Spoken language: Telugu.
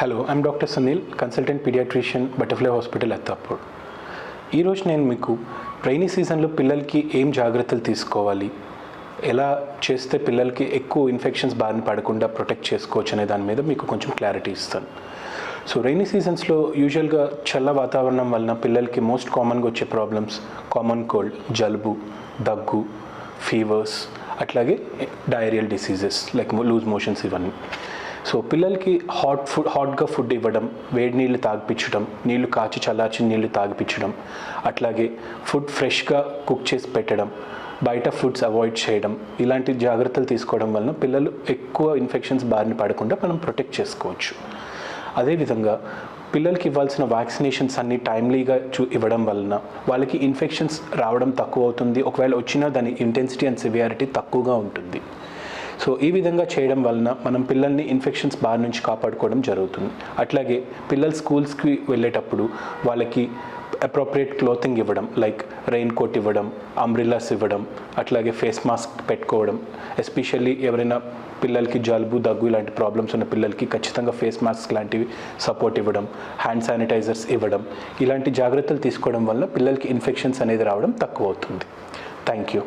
Hello, I'm doctor Sunil, consultant paediatrician, butterfly hospital Attapur. ఈరోజు నేను మీకు రైనీ సీజన్లో పిల్లలకి ఏం జాగ్రత్తలు తీసుకోవాలి, ఎలా చేస్తే పిల్లలకి ఎక్కువ ఇన్ఫెక్షన్స్ బారిన పడకుండా ప్రొటెక్ట్ చేసుకోవచ్చు అనే దాని మీద మీకు కొంచెం క్లారిటీ ఇస్తాను. సో రైనీ సీజన్స్లో యూజువల్గా చల్ల వాతావరణం వలన పిల్లలకి మోస్ట్ కామన్గా వచ్చే ప్రాబ్లమ్స్ కామన్ కోల్డ్, జలుబు, దగ్గు, ఫీవర్స్, అట్లాగే diarrhoeal diseases like loose motions ఇవన్నీ. సో పిల్లలకి హాట్గా ఫుడ్ ఇవ్వడం, వేడి నీళ్ళు తాగిపించడం, నీళ్లు కాచి చల్లార్చిన నీళ్లు తాగిపించడం, అట్లాగే ఫుడ్ ఫ్రెష్గా కుక్ చేసి పెట్టడం, బయట ఫుడ్స్ అవాయిడ్ చేయడం, ఇలాంటి జాగ్రత్తలు తీసుకోవడం వలన పిల్లలు ఎక్కువ ఇన్ఫెక్షన్స్ బారిన పడకుండా మనం ప్రొటెక్ట్ చేసుకోవచ్చు. అదేవిధంగా పిల్లలకి ఇవ్వాల్సిన వ్యాక్సినేషన్స్ అన్ని టైమ్లీగా ఇవ్వడం వలన వాళ్ళకి ఇన్ఫెక్షన్స్ రావడం తక్కువ అవుతుంది. ఒకవేళ వచ్చినా దాని ఇంటెన్సిటీ అండ్ సివియారిటీ తక్కువగా ఉంటుంది. సో ఈ విధంగా చేయడం వలన మనం పిల్లల్ని ఇన్ఫెక్షన్స్ బారి నుంచి కాపాడుకోవడం జరుగుతుంది. అట్లాగే పిల్లలు స్కూల్స్కి వెళ్ళేటప్పుడు వాళ్ళకి అప్రోప్రియేట్ క్లోతింగ్ ఇవ్వడం, లైక్ రెయిన్ కోట్ ఇవ్వడం, అంబ్రిల్లాస్ ఇవ్వడం, అట్లాగే ఫేస్ మాస్క్ పెట్టుకోవడం. ఎస్పెషల్లీ ఎవరైనా పిల్లలకి జలుబు, దగ్గు ఇలాంటి ప్రాబ్లమ్స్ ఉన్న పిల్లలకి ఖచ్చితంగా ఫేస్ మాస్క్ లాంటివి సపోర్ట్ ఇవ్వడం, హ్యాండ్ శానిటైజర్స్ ఇవ్వడం, ఇలాంటి జాగ్రత్తలు తీసుకోవడం వల్ల పిల్లలకి ఇన్ఫెక్షన్స్ అనేది రావడం తక్కువ అవుతుంది. Thank you.